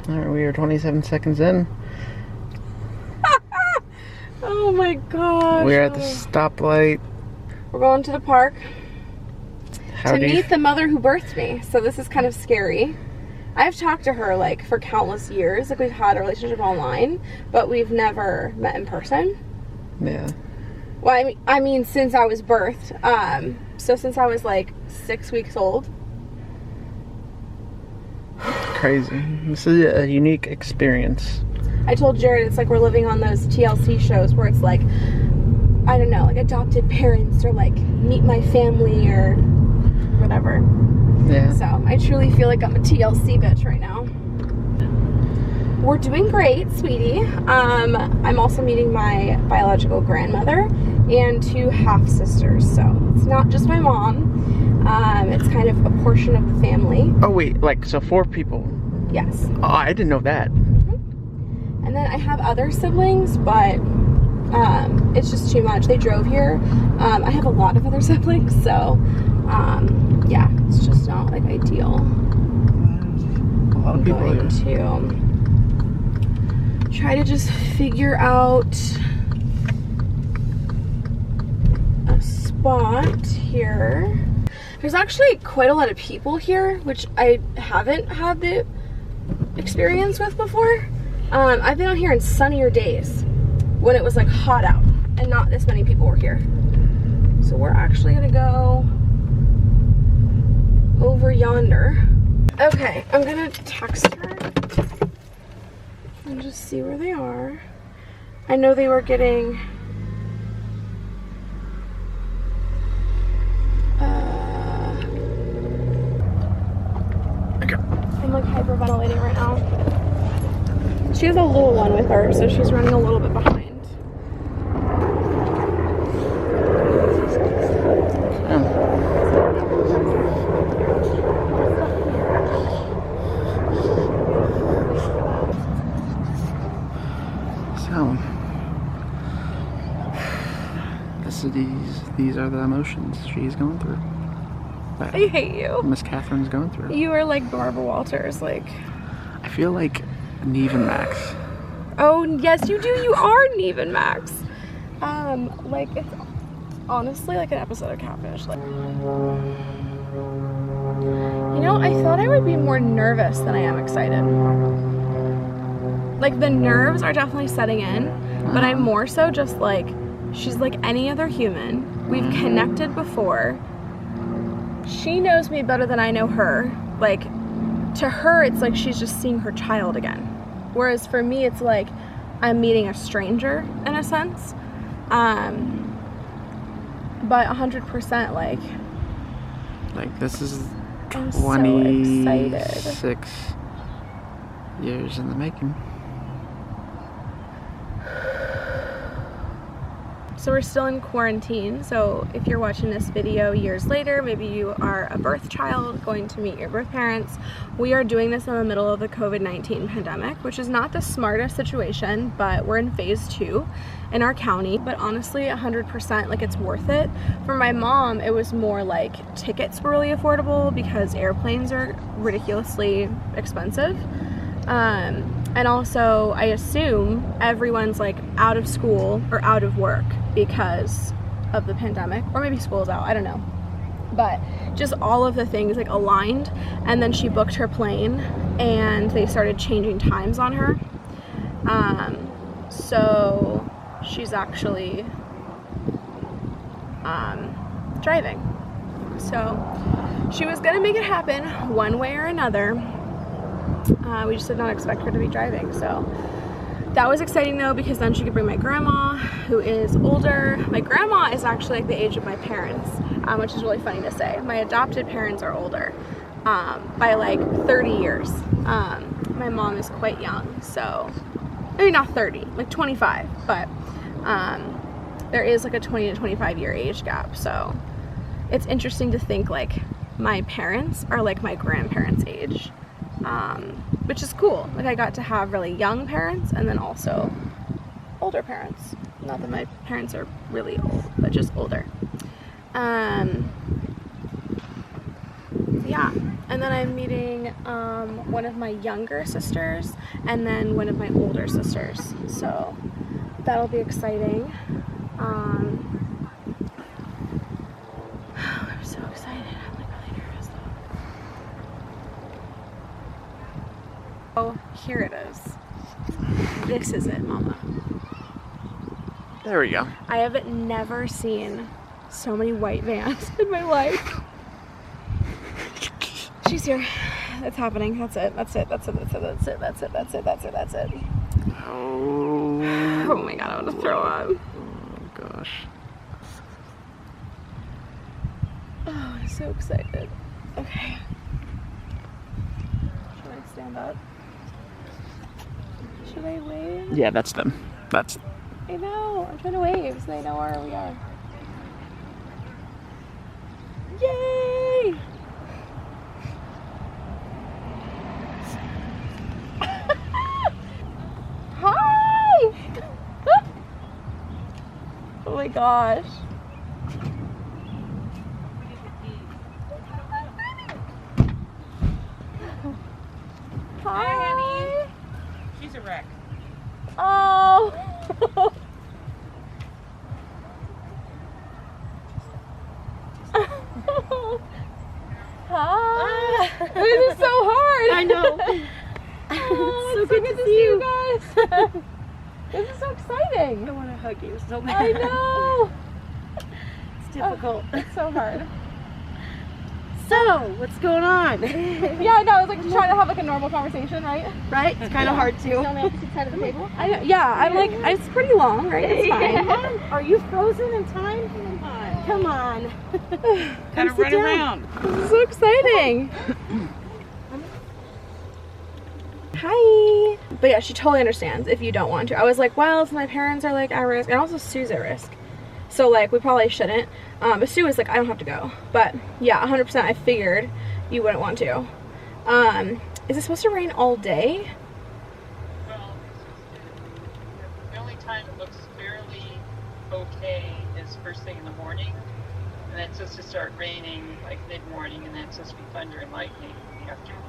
Alright, we are 27 seconds in. Oh my gosh. We're at the stoplight. We're going to the park to meet the mother who birthed me. So this is kind of scary. I've talked to her like for countless years. Like we've had a relationship online, but we've never met in person. Yeah. Well, I mean since I was birthed. So since I was like 6 weeks old. Crazy. This is a unique experience. I told Jared it's like we're living on those TLC shows where it's like, I don't know, like adopted parents or like meet my family or whatever. Yeah. So I truly feel like I'm a TLC bitch right now. We're doing great, sweetie. I'm also meeting my biological grandmother and 2 half-sisters. So it's not just my mom. It's kind of a portion of the family. Oh wait, like, so 4 people? Yes. Oh, I didn't know that. And then I have other siblings, but it's just too much. They drove here. I have a lot of other siblings, so yeah, it's just not like ideal. A lot of people I'm going to try to just figure out a spot here. There's actually quite a lot of people here, which I haven't had the experience with before. I've been out here in sunnier days when it was like hot out and not this many people were here. So we're actually gonna go over yonder. Okay, I'm gonna text her and just see where they are. I know they were getting I'm like hyperventilating right now. She has a little one with her, so she's running a little bit behind. So, these are the emotions she's going through. That I hate you. Miss Catherine's going through. You are like Barbara Walters, like. I feel like Neve and Max. Oh yes, you do. You are Neve and Max. Like it's honestly like an episode of Catfish. Like, you know, I thought I would be more nervous than I am excited. Like the nerves are definitely setting in, but I'm more so just like, she's like any other human. We've connected before. She knows me better than I know her. Like, to her, it's like she's just seeing her child again. Whereas for me, it's like I'm meeting a stranger in a sense. But 100% like this is I'm 26 so excited. years in the making. So we're still in quarantine, so if you're watching this video years later, maybe you are a birth child going to meet your birth parents. We are doing this in the middle of the COVID-19 pandemic, which is not the smartest situation, but we're in phase 2 in our county. But honestly, 100%, like it's worth it. For my mom, it was more like tickets were really affordable because airplanes are ridiculously expensive. And also, I assume everyone's like out of school or out of work because of the pandemic, or maybe school's out, I don't know. But just all of the things like aligned, and then she booked her plane and they started changing times on her. So she's actually driving. So she was gonna make it happen one way or another. We just did not expect her to be driving, so that was exciting though, because then she could bring my grandma, who is older. My grandma is actually like the age of my parents, which is really funny to say. My adopted parents are older by like 30 years. My mom is quite young, so maybe not 30, like 25, but there is like a 20 to 25 year age gap, so it's interesting to think like my parents are like my grandparents' age. Which is cool. Like I got to have really young parents and then also older parents. Not that my parents are really old, but just older. Yeah. And then I'm meeting one of my younger sisters and then one of my older sisters. So that'll be exciting. I'm so excited. I'm like really nervous though. Oh, here it is. This is it, Mama. There we go. I have never seen so many white vans in my life. She's here. It's happening. That's it. That's it. That's it. That's it. That's it. That's it. That's it. That's it. That's it. Oh my god, I want to throw up. Oh gosh. Oh, I'm so excited. Okay. Should I stand up? Should I wave? Yeah, that's them. That's. I know. I'm trying to wave so they know where we are. Yay! Hi! Oh my gosh. Hi, honey. She's a wreck. Oh. Hi. This is so hard. I know. Oh, so it's good to see you guys. This is so exciting. I want to hug you so I bad. know. It's difficult. Oh, it's so hard. So, what's going on? Yeah, I know. I was like just trying to have like a normal conversation, right? Right? It's kind of hard Sit on to. the opposite side of the table. Yeah, I'm like, it's pretty long, right? It's fine. Are you frozen in time? Come on. Gotta sit run down. around. This is so exciting. Hi. But yeah, she totally understands if you don't want to. I was like, well, if my parents are like at risk, and also Sue's at risk. So like, we probably shouldn't. But Sue was like, I don't have to go. But yeah, 100% I figured you wouldn't want to. Is it supposed to rain all day? Well, the only time it looks fairly okay is first thing in the morning, and then it's supposed to start raining like mid-morning, and then it's supposed to be thunder and lightning in the afternoon.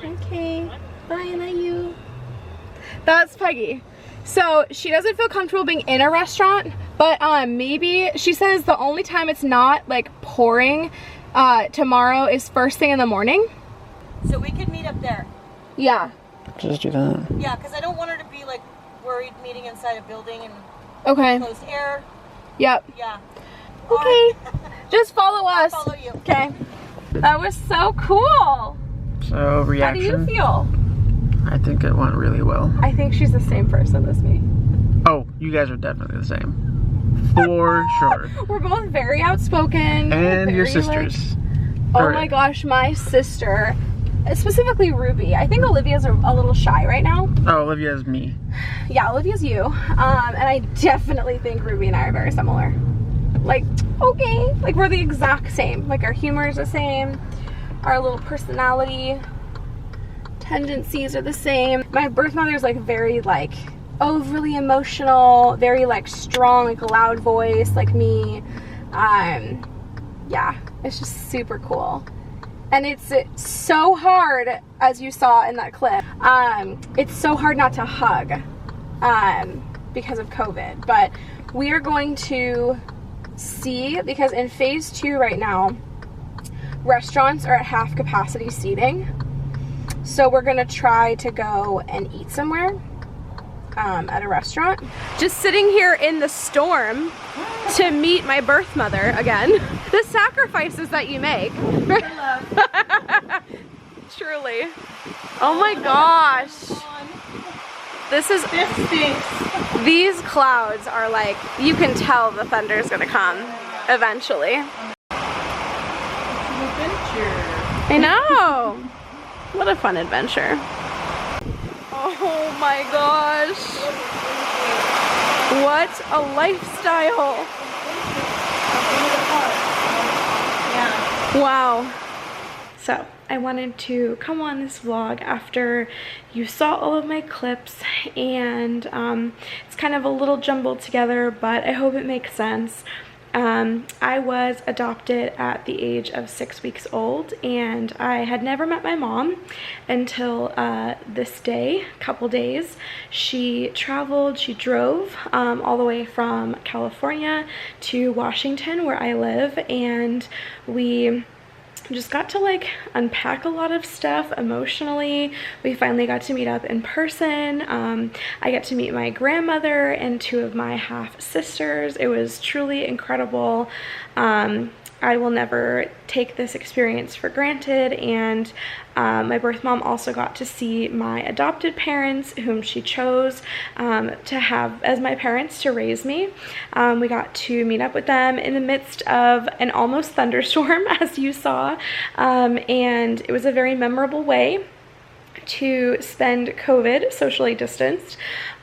Okay. Bye, I love you. That's Peggy. So she doesn't feel comfortable being in a restaurant, but maybe she says the only time it's not like pouring tomorrow is first thing in the morning. So we could meet up there. Yeah. Just do that. Yeah, because I don't want her to be like worried meeting inside a building and Okay. closed air. Yep. Yeah. Okay. Just follow us. Follow you. Okay. That was so cool. So reaction. How do you feel? I think it went really well. I think she's the same person as me. Oh, you guys are definitely the same. For sure. We're both very outspoken. And your very, sisters. Like, oh my gosh, my sister, specifically Ruby. I think Olivia's a little shy right now. Oh, Olivia's me. Yeah, Olivia's you. And I definitely think Ruby and I are very similar. Like, okay. Like, we're the exact same. Like, our humor is the same. Our little personality tendencies are the same. My birth mother is like very like overly emotional, very like strong, like loud voice like me. Yeah, it's just super cool. And it's so hard, as you saw in that clip, it's so hard not to hug because of COVID. But we are going to see, because in phase 2 right now, restaurants are at half capacity seating. So we're gonna try to go and eat somewhere at a restaurant. Just sitting here in the storm to meet my birth mother again. The sacrifices that you make. Truly. Oh my gosh. This stinks. These clouds are like, you can tell the thunder's gonna come eventually. I know. What a fun adventure. Oh my gosh. What a lifestyle. Wow. So I wanted to come on this vlog after you saw all of my clips, and it's kind of a little jumbled together, but I hope it makes sense. I was adopted at the age of 6 weeks old, and I had never met my mom until this day, couple days. She drove all the way from California to Washington, where I live, and we just got to like unpack a lot of stuff emotionally. We finally got to meet up in person. I got to meet my grandmother and 2 of my half sisters. It was truly incredible. I will never take this experience for granted, and my birth mom also got to see my adopted parents, whom she chose to have as my parents to raise me. We got to meet up with them in the midst of an almost thunderstorm, as you saw, and it was a very memorable way to spend COVID socially distanced,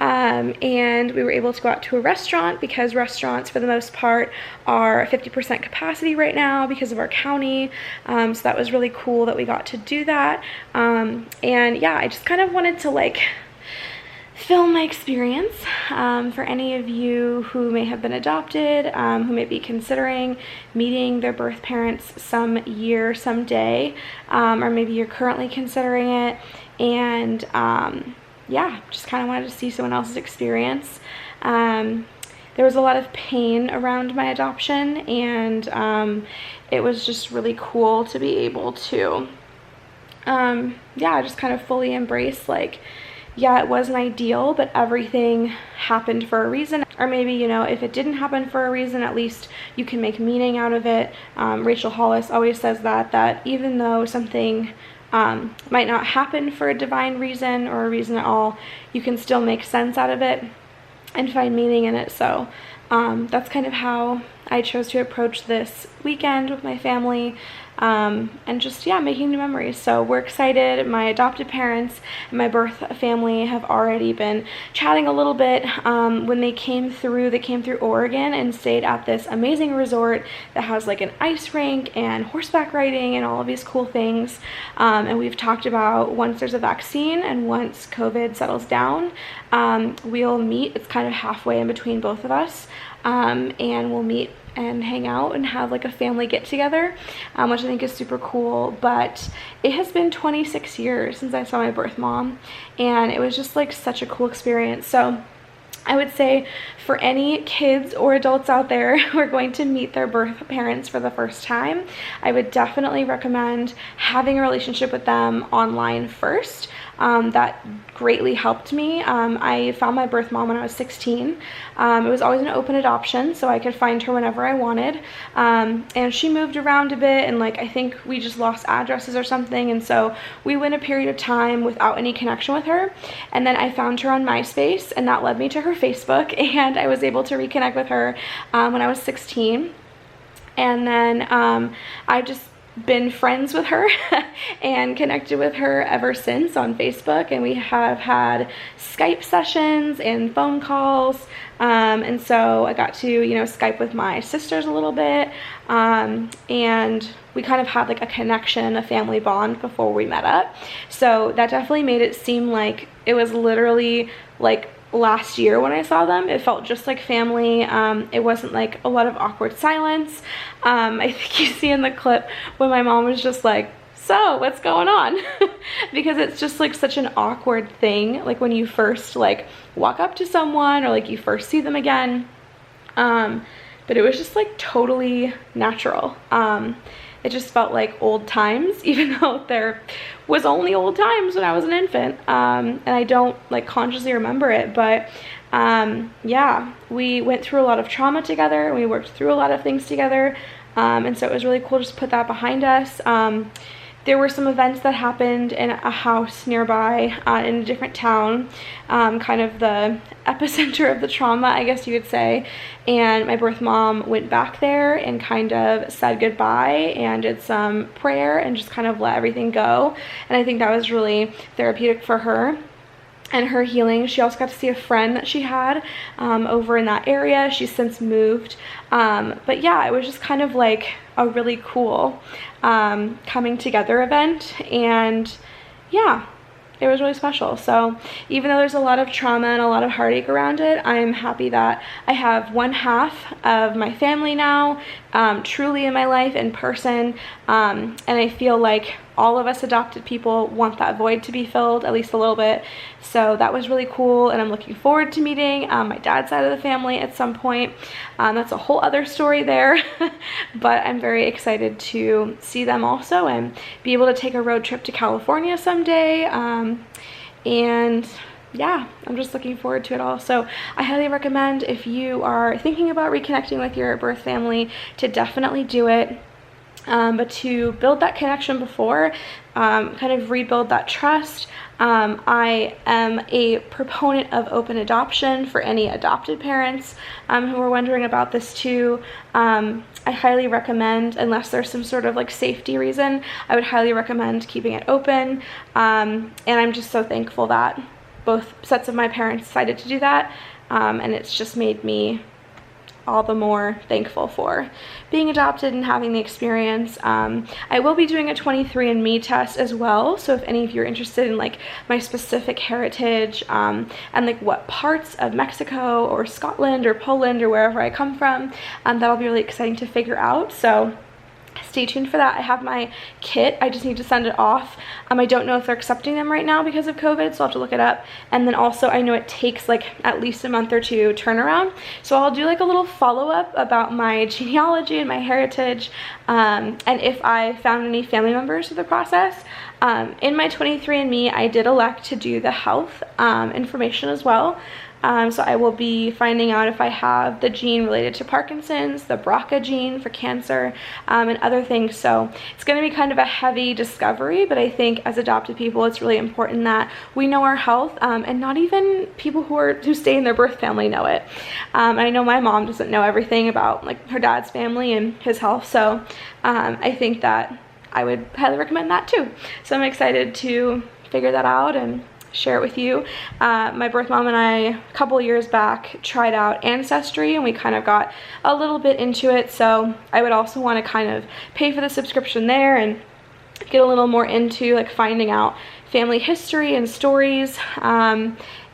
and we were able to go out to a restaurant because restaurants for the most part are 50% capacity right now because of our county. So that was really cool that we got to do that, and yeah, I just kind of wanted to like film my experience for any of you who may have been adopted, who may be considering meeting their birth parents someday, or maybe you're currently considering it, and yeah, just kind of wanted to see someone else's experience. There was a lot of pain around my adoption, and it was just really cool to be able to yeah, just kind of fully embrace, like, yeah, it wasn't ideal, but everything happened for a reason. Or maybe, you know, if it didn't happen for a reason, at least you can make meaning out of it. Rachel Hollis always says that even though something might not happen for a divine reason or a reason at all, you can still make sense out of it and find meaning in it. So that's kind of how I chose to approach this weekend with my family, and just, yeah, making new memories. So we're excited. My adopted parents and my birth family have already been chatting a little bit. When they came through Oregon and stayed at this amazing resort that has like an ice rink and horseback riding and all of these cool things. And we've talked about once there's a vaccine and once COVID settles down, we'll meet. It's kind of halfway in between both of us, and we'll meet and hang out and have like a family get together, which I think is super cool. But it has been 26 years since I saw my birth mom, and it was just like such a cool experience. So I would say for any kids or adults out there who are going to meet their birth parents for the first time, I would definitely recommend having a relationship with them online first. That greatly helped me. I found my birth mom when I was 16. It was always an open adoption, so I could find her whenever I wanted. And she moved around a bit, and like I think we just lost addresses or something, and so we went a period of time without any connection with her. And then I found her on MySpace, and that led me to her Facebook, and I was able to reconnect with her when I was 16. And then I've just been friends with her and connected with her ever since on Facebook, and we have had Skype sessions and phone calls, and so I got to, you know, Skype with my sisters a little bit, and we kind of had like a connection, a family bond before we met up. So that definitely made it seem like it was literally like last year when I saw them. It felt just like family. It wasn't like a lot of awkward silence. I think you see in the clip when my mom was just like, so what's going on? Because it's just like such an awkward thing, like when you first like walk up to someone or like you first see them again. But it was just like totally natural. It just felt like old times, even though there was only old times when I was an infant, and I don't like consciously remember it. But yeah, we went through a lot of trauma together, and we worked through a lot of things together, and so it was really cool just to put that behind us. There were some events that happened in a house nearby in a different town, kind of the epicenter of the trauma, I guess you could say. And my birth mom went back there and kind of said goodbye and did some prayer and just kind of let everything go. And I think that was really therapeutic for her and her healing. She also got to see a friend that she had over in that area. She's since moved. But yeah, it was just kind of like a really cool coming together event. And yeah, it was really special. So even though there's a lot of trauma and a lot of heartache around it, I'm happy that I have one half of my family now, truly in my life, in person, and I feel like all of us adopted people want that void to be filled, at least a little bit. So that was really cool, and I'm looking forward to meeting my dad's side of the family at some point. That's a whole other story there, but I'm very excited to see them also and be able to take a road trip to California someday. And yeah, I'm just looking forward to it all. So I highly recommend, if you are thinking about reconnecting with your birth family, to definitely do it. But to build that connection before, kind of rebuild that trust. I am a proponent of open adoption for any adopted parents who are wondering about this too. I highly recommend, unless there's some sort of like safety reason, I would highly recommend keeping it open. And I'm just so thankful that both sets of my parents decided to do that. And it's just made me all the more thankful for being adopted and having the experience. I will be doing a 23andMe test as well, so if any of you are interested in like my specific heritage and like what parts of Mexico or Scotland or Poland or wherever I come from, that'll be really exciting to figure out. So stay tuned for that. I have my kit, I just need to send it off. I don't know if they're accepting them right now because of COVID, so I'll have to look it up. And then also I know it takes like at least a month or two turnaround, so I'll do like a little follow-up about my genealogy and my heritage, and if I found any family members through the process. In my 23andMe, I did elect to do the health information as well. So I will be finding out if I have the gene related to Parkinson's, the BRCA gene for cancer, and other things. So it's going to be kind of a heavy discovery, but I think as adopted people, it's really important that we know our health, and not even people who stay in their birth family know it. I know my mom doesn't know everything about like her dad's family and his health, so I think that I would highly recommend that too. So I'm excited to figure that out and share it with you. My birth mom and I, a couple years back, tried out Ancestry, and we kind of got a little bit into it, so I would also want to kind of pay for the subscription there and get a little more into like finding out family history and stories.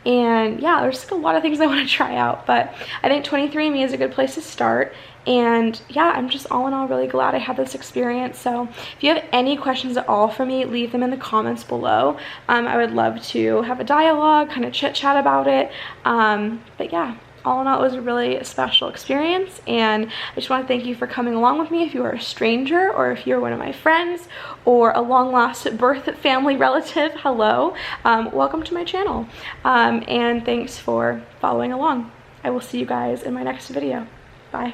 And yeah, there's like a lot of things I want to try out, but I think 23andMe is a good place to start. And yeah, I'm just all in all really glad I had this experience. So if you have any questions at all for me, leave them in the comments below. I would love to have a dialogue, kind of chit chat about it. But yeah, all in all, it was a really special experience, and I just want to thank you for coming along with me. If you are a stranger, or if you're one of my friends, or a long lost birth family relative, hello, welcome to my channel, and thanks for following along. I will see you guys in my next video. Bye.